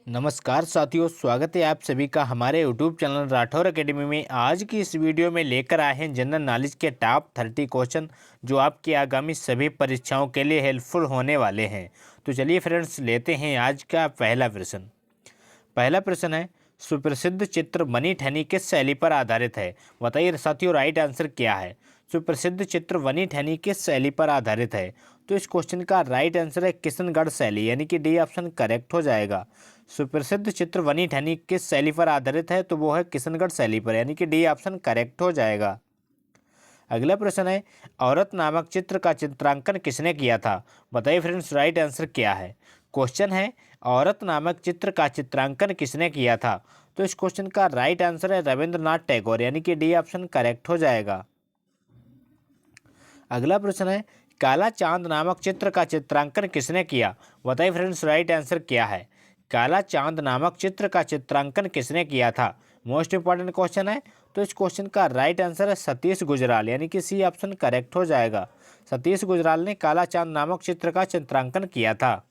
नमस्कार साथियों, स्वागत है आप सभी का हमारे यूट्यूब चैनल राठौर एकेडमी में। आज की इस वीडियो में लेकर आए हैं जनरल नॉलेज के टॉप 30 क्वेश्चन जो आपकी आगामी सभी परीक्षाओं के लिए हेल्पफुल होने वाले हैं। तो चलिए फ्रेंड्स, लेते हैं आज का पहला प्रश्न। पहला प्रश्न है, सुप्रसिद्ध चित्र बनी ठनी किस शैली पर आधारित है? बताइए साथियों, राइट आंसर क्या है? सुप्रसिद्ध चित्र बनी ठनी किस शैली पर आधारित है? तो इस क्वेश्चन का राइट आंसर है किशनगढ़ शैली, यानी कि डी ऑप्शन करेक्ट हो जाएगा। सुप्रसिद्ध चित्र बनी ठनी किस शैली पर आधारित है? तो वो है किशनगढ़ शैली पर, यानी कि डी ऑप्शन करेक्ट हो जाएगा। अगला प्रश्न है, औरत नामक चित्र का चित्रांकन किसने किया था? बताइए फ्रेंड्स, राइट आंसर क्या है? क्वेश्चन है, औरत नामक चित्र का चित्रांकन किसने किया था? तो इस क्वेश्चन का राइट आंसर है रविंद्रनाथ टैगोर, यानी कि डी ऑप्शन करेक्ट हो जाएगा। अगला प्रश्न है, काला चांद नामक चित्र का चित्रांकन किसने किया? बताइए फ्रेंड्स, राइट आंसर क्या है? काला चांद नामक चित्र का चित्रांकन किसने किया था? मोस्ट इंपॉर्टेंट क्वेश्चन है। तो इस क्वेश्चन का राइट आंसर है सतीश गुजराल, यानी कि सी ऑप्शन करेक्ट हो जाएगा। सतीश गुजराल ने काला चांद नामक चित्र का चित्रांकन किया था।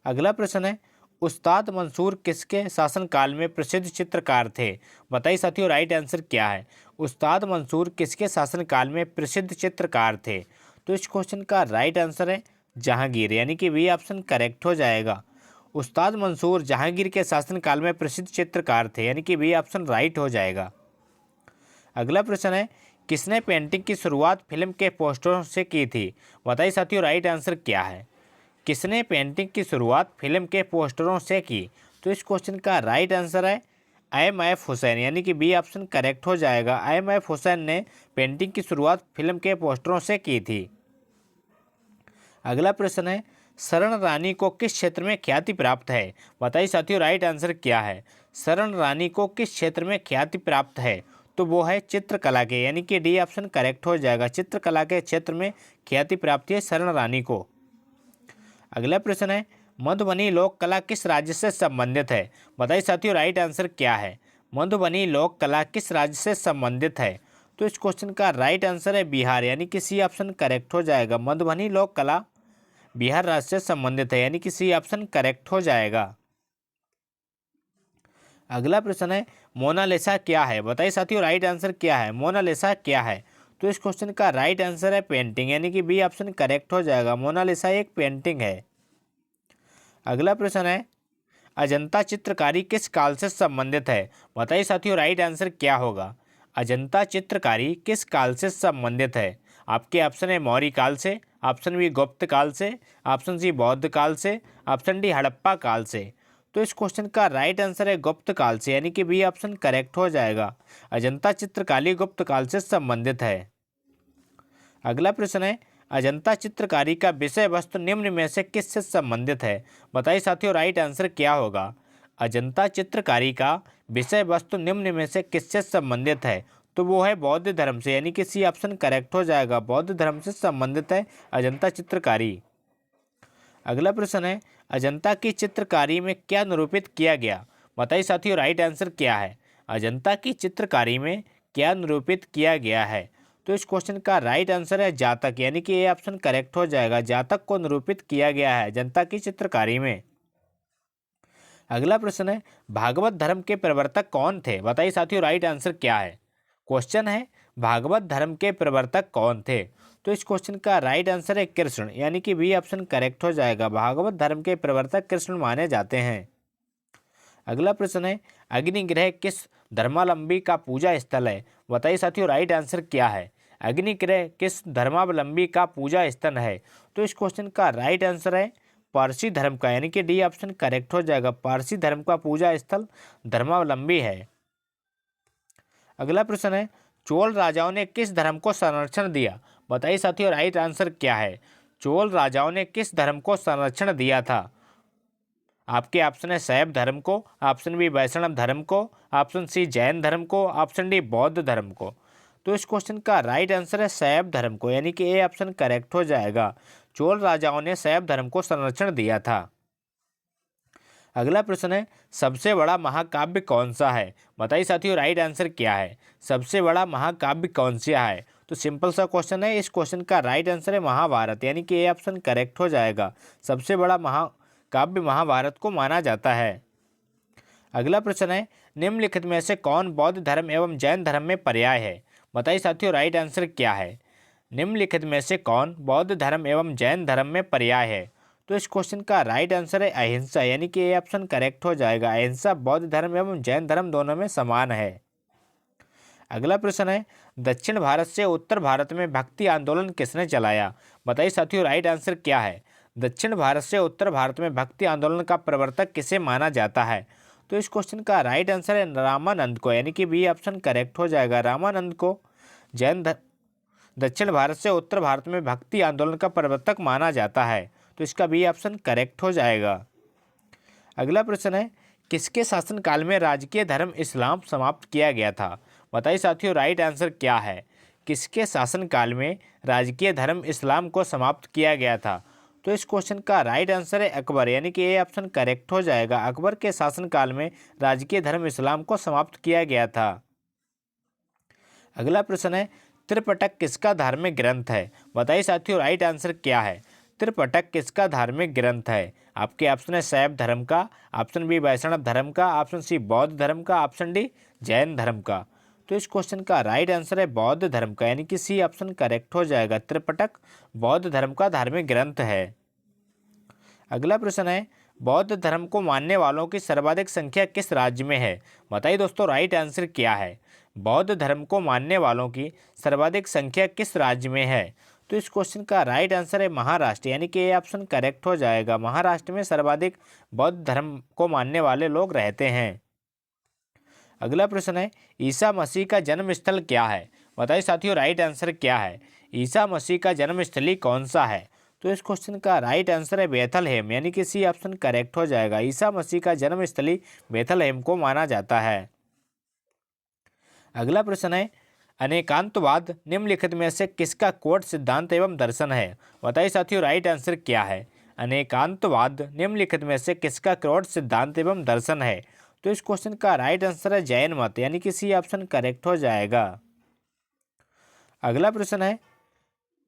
अगला प्रश्न है, उस्ताद मंसूर किसके शासनकाल में प्रसिद्ध चित्रकार थे? बताइए साथियों, राइट आंसर क्या है? उस्ताद मंसूर किसके शासनकाल में प्रसिद्ध चित्रकार थे? तो इस क्वेश्चन का राइट आंसर है जहांगीर, यानी कि बी ऑप्शन करेक्ट हो जाएगा। उस्ताद मंसूर जहांगीर के शासनकाल में प्रसिद्ध चित्रकार थे, यानी कि बी ऑप्शन राइट हो जाएगा। अगला प्रश्न है, किसने पेंटिंग की शुरुआत फिल्म के पोस्टरों से की थी? बताइए साथियों, राइट आंसर क्या है? किसने पेंटिंग की शुरुआत फिल्म के पोस्टरों से की? तो इस क्वेश्चन का राइट आंसर है IMF हुसैन, यानी कि बी ऑप्शन करेक्ट हो जाएगा। IMF हुसैन ने पेंटिंग की शुरुआत फिल्म के पोस्टरों से की थी। अगला प्रश्न है, शरण रानी को किस क्षेत्र में ख्याति प्राप्त है? बताइए साथियों, राइट आंसर क्या है? शरण रानी को किस क्षेत्र में ख्याति प्राप्त है? तो वो है चित्रकला के, यानी कि डी ऑप्शन करेक्ट हो जाएगा। चित्रकला के क्षेत्र में ख्याति प्राप्ति है शरण रानी को। अगला प्रश्न है, मधुबनी लोक कला किस राज्य से संबंधित है? बताइए साथियों, राइट आंसर क्या है? मधुबनी लोक कला किस राज्य से संबंधित है? तो इस क्वेश्चन का राइट आंसर है बिहार, यानी कि सी ऑप्शन करेक्ट हो जाएगा। मधुबनी लोक कला बिहार राज्य से संबंधित है, यानी कि सी ऑप्शन करेक्ट हो जाएगा। अगला प्रश्न है, मोनालिसा क्या है? बताइए साथियों, राइट आंसर क्या है? मोनालिसा क्या है? तो इस क्वेश्चन का राइट आंसर है पेंटिंग, यानी कि बी ऑप्शन करेक्ट हो जाएगा। मोनालिसा एक पेंटिंग है। अगला प्रश्न है, अजंता चित्रकारी किस काल से संबंधित है? बताइए साथियों, राइट आंसर क्या होगा? अजंता चित्रकारी किस काल से संबंधित है? आपके ऑप्शन है मौर्य काल से, ऑप्शन बी गुप्त काल से, ऑप्शन सी बौद्ध काल से, ऑप्शन डी हड़प्पा काल से। तो इस क्वेश्चन का राइट आंसर है गुप्त काल से, यानी कि बी ऑप्शन करेक्ट हो जाएगा। अजंता चित्रकारी गुप्त काल से संबंधित है। अगला प्रश्न है, अजंता चित्रकारी का विषय वस्तु निम्न में से किससे संबंधित है? बताइए साथियों, राइट आंसर क्या होगा? अजंता चित्रकारी का विषय वस्तु निम्न में से किससे संबंधित है? तो वो है बौद्ध धर्म से, यानी कि सी ऑप्शन करेक्ट हो जाएगा। बौद्ध धर्म से संबंधित है अजंता चित्रकारी। अगला प्रश्न है, अजंता की चित्रकारी में क्या निरूपित किया गया? बताइए साथियों, राइट आंसर क्या है? अजंता की चित्रकारी में क्या निरूपित किया गया है? तो इस क्वेश्चन का राइट आंसर है जातक, यानी कि ये ऑप्शन करेक्ट हो जाएगा। जातक को निरूपित किया गया है अजंता की चित्रकारी में। अगला प्रश्न है, भागवत धर्म के प्रवर्तक कौन थे? बताइए साथियों, राइट आंसर क्या है? क्वेश्चन है, भागवत धर्म के प्रवर्तक कौन थे? तो इस क्वेश्चन का राइट आंसर है कृष्ण, यानी कि बी ऑप्शन करेक्ट हो जाएगा। भागवत धर्म के प्रवर्तक कृष्ण माने जाते हैं। अगला प्रश्न है, अग्निग्रह किस धर्मावलंबी का पूजा स्थल है? बताइए साथियों, राइट आंसर क्या है? अग्निग्रह किस धर्मावलंबी का पूजा स्थल है? तो इस क्वेश्चन का राइट आंसर है पारसी धर्म का, यानी कि डी ऑप्शन करेक्ट हो जाएगा। पारसी धर्म का पूजा स्थल धर्मावलंबी है। अगला प्रश्न है, चोल राजाओं ने किस धर्म को संरक्षण दिया? बताइए साथियों, राइट आंसर क्या है? चोल राजाओं ने किस धर्म को संरक्षण दिया था? आपके ऑप्शन है शैव धर्म को, ऑप्शन बी वैष्णव धर्म को, ऑप्शन सी जैन धर्म को, ऑप्शन डी बौद्ध धर्म को। तो इस क्वेश्चन का राइट आंसर है शैव धर्म को, यानी कि ए ऑप्शन करेक्ट हो जाएगा। चोल राजाओं ने शैव धर्म को संरक्षण दिया था। अगला प्रश्न है, सबसे बड़ा महाकाव्य कौन सा है? बताइए साथियों, राइट आंसर क्या है? सबसे बड़ा महाकाव्य कौन सा है? तो सिंपल सा क्वेश्चन है। इस क्वेश्चन का राइट आंसर है महाभारत, यानी कि ए ऑप्शन करेक्ट हो जाएगा। सबसे बड़ा काव्य महाभारत को माना जाता है। अगला प्रश्न है, निम्नलिखित में से कौन बौद्ध धर्म एवं जैन धर्म में पर्याय है? बताइए साथियों राइट आंसर क्या है? निम्नलिखित में से कौन बौद्ध धर्म एवं जैन धर्म में पर्याय है? तो इस क्वेश्चन का राइट आंसर है अहिंसा, यानी कि ये ऑप्शन करेक्ट हो जाएगा। अहिंसा बौद्ध धर्म एवं जैन धर्म दोनों में समान है। अगला प्रश्न है, दक्षिण भारत से उत्तर भारत में भक्ति आंदोलन किसने चलाया? बताइए साथियों राइट आंसर क्या है? दक्षिण भारत से उत्तर भारत में भक्ति आंदोलन का प्रवर्तक किसे माना जाता है? तो इस क्वेश्चन का राइट आंसर है रामानंद को, यानी कि बी ऑप्शन करेक्ट हो जाएगा। रामानंद को दक्षिण भारत से उत्तर भारत में भक्ति आंदोलन का प्रवर्तक माना जाता है, तो इसका बी ऑप्शन करेक्ट हो जाएगा। अगला प्रश्न है, किसके शासनकाल में राजकीय धर्म इस्लाम समाप्त किया गया था? बताइए साथियों राइट आंसर क्या है? किसके शासनकाल में राजकीय धर्म इस्लाम को समाप्त किया गया था? तो इस क्वेश्चन का राइट आंसर है अकबर, यानी कि ये ऑप्शन करेक्ट हो जाएगा। अकबर के शासनकाल में राजकीय धर्म इस्लाम को समाप्त किया गया था। अगला प्रश्न है, त्रिपिटक किसका धार्मिक ग्रंथ है? बताइए साथियों राइट आंसर क्या है? त्रिपिटक किसका धार्मिक ग्रंथ है? आपके ऑप्शन है शैव धर्म का, ऑप्शन बी वैष्णव धर्म का, ऑप्शन सी बौद्ध धर्म का, ऑप्शन डी जैन धर्म का। तो इस क्वेश्चन का राइट आंसर है बौद्ध धर्म का, यानी कि सी ऑप्शन करेक्ट हो जाएगा। त्रिपिटक बौद्ध धर्म का धार्मिक ग्रंथ है। अगला प्रश्न है, बौद्ध धर्म को मानने वालों की सर्वाधिक संख्या किस राज्य में है? बताइए दोस्तों राइट आंसर क्या है? बौद्ध धर्म को मानने वालों की सर्वाधिक संख्या किस राज्य में है? तो इस क्वेश्चन का राइट आंसर है महाराष्ट्र, यानी कि ये ऑप्शन करेक्ट हो जाएगा। महाराष्ट्र में सर्वाधिक बौद्ध धर्म को मानने वाले लोग रहते हैं। अगला प्रश्न है, ईसा मसीह का जन्म स्थल क्या है? बताइए साथियों राइट आंसर क्या है? ईसा मसीह का जन्मस्थली कौन सा है? तो इस क्वेश्चन का राइट आंसर है बेथलहेम, यानी कि सी ऑप्शन करेक्ट हो जाएगा। ईसा मसीह का जन्मस्थली बेथलहेम को माना जाता है। अगला प्रश्न है, अनेकांतवाद निम्नलिखित में से किसका कोट सिद्धांत एवं दर्शन है? बताइए साथियों राइट आंसर क्या है? अनेकांतवाद निम्नलिखित में से किसका कोट सिद्धांत एवं दर्शन है? तो इस क्वेश्चन का राइट आंसर है जैन मत, यानी कि सी ऑप्शन करेक्ट हो जाएगा। अगला प्रश्न है,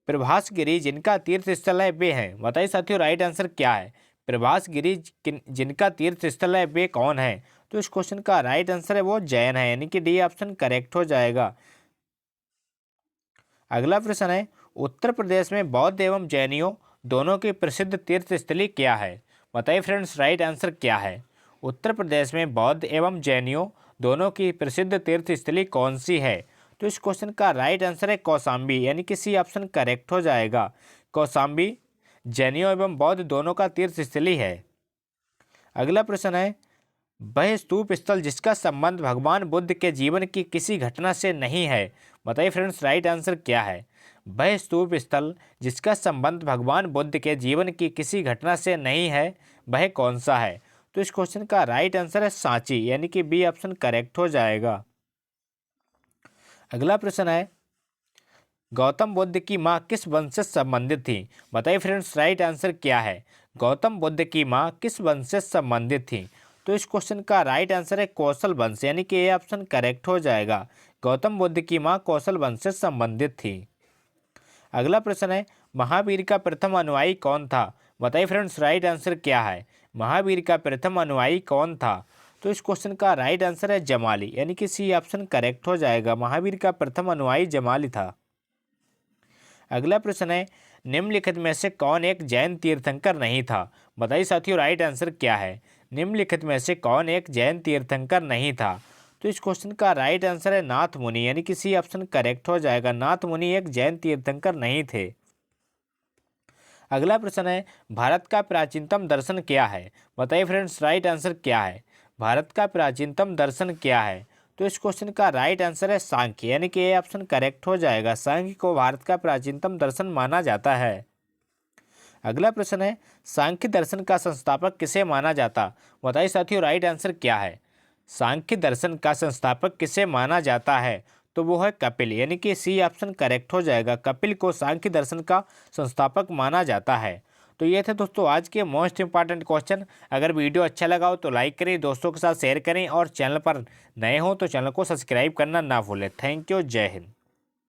प्रभासगिरी जिनका तीर्थ स्थल है वे हैं? बताइए साथियों राइट आंसर क्या है? प्रभासगिरी जिनका तीर्थ स्थल है वे कौन है? तो इस क्वेश्चन का राइट आंसर है वो जैन है, यानी कि डी ऑप्शन करेक्ट हो जाएगा। अगला प्रश्न है, उत्तर प्रदेश में बौद्ध एवं जैनियों दोनों की प्रसिद्ध तीर्थ स्थली क्या है? बताइए फ्रेंड्स राइट आंसर क्या है? उत्तर प्रदेश में बौद्ध एवं जैनियों दोनों की प्रसिद्ध तीर्थ स्थली कौन सी है? तो इस क्वेश्चन का राइट आंसर है कौशाम्बी, यानी कि सी ऑप्शन करेक्ट हो जाएगा। कौशाम्बी जैनियों एवं बौद्ध दोनों का तीर्थ स्थली है। अगला प्रश्न है, वह स्तूप स्थल जिसका संबंध भगवान बुद्ध के जीवन की किसी घटना से नहीं है? बताइए फ्रेंड्स राइट आंसर क्या है? वह स्तूप स्थल जिसका संबंध भगवान बुद्ध के जीवन की किसी घटना से नहीं है, वह कौन सा है? तो इस क्वेश्चन का राइट आंसर है सांची, यानी कि बी ऑप्शन करेक्ट हो जाएगा। अगला प्रश्न है, गौतम बुद्ध की माँ किस वंश से संबंधित थी? बताइए फ्रेंड्स राइट आंसर क्या है? गौतम बुद्ध की माँ किस वंश से संबंधित थी? तो इस क्वेश्चन का राइट आंसर है कौशल वंश, यानी कि ये ऑप्शन करेक्ट हो जाएगा। गौतम बुद्ध की माँ कौशल वंश से संबंधित थी। अगला प्रश्न है, महावीर का प्रथम अनुयायी कौन था? बताइए फ्रेंड्स राइट आंसर क्या है? महावीर का प्रथम अनुयायी कौन था? तो इस क्वेश्चन का राइट आंसर है जमाली, यानी कि सी ऑप्शन करेक्ट हो जाएगा। महावीर का प्रथम अनुयायी जमाली था। अगला प्रश्न है, निम्नलिखित में से कौन एक जैन तीर्थंकर नहीं था? बताइए साथियों राइट आंसर क्या है? निम्नलिखित में से कौन एक जैन तीर्थंकर नहीं था? तो इस क्वेश्चन का राइट आंसर है नाथ मुनि, यानी कि सी ऑप्शन करेक्ट हो जाएगा। नाथ मुनि एक जैन तीर्थंकर नहीं थे। अगला प्रश्न है, भारत का प्राचीनतम दर्शन क्या है? बताइए फ्रेंड्स राइट आंसर क्या है? भारत का प्राचीनतम दर्शन क्या है? तो इस क्वेश्चन का राइट आंसर है सांख्य, यानी कि ये ऑप्शन करेक्ट हो जाएगा। सांख्य को भारत का प्राचीनतम दर्शन माना जाता है। अगला प्रश्न है, सांख्य दर्शन का संस्थापक किसे माना जाता? बताइए साथियों राइट आंसर क्या है? सांख्य दर्शन का संस्थापक किसे माना जाता है? तो वो है कपिल, यानी कि सी ऑप्शन करेक्ट हो जाएगा। कपिल को सांख्य दर्शन का संस्थापक माना जाता है। तो ये थे दोस्तों आज के मोस्ट इंपॉर्टेंट क्वेश्चन। अगर वीडियो अच्छा लगा हो तो लाइक करें, दोस्तों के साथ शेयर करें और चैनल पर नए हो तो चैनल को सब्सक्राइब करना ना भूलें। थैंक यू, जय हिंद।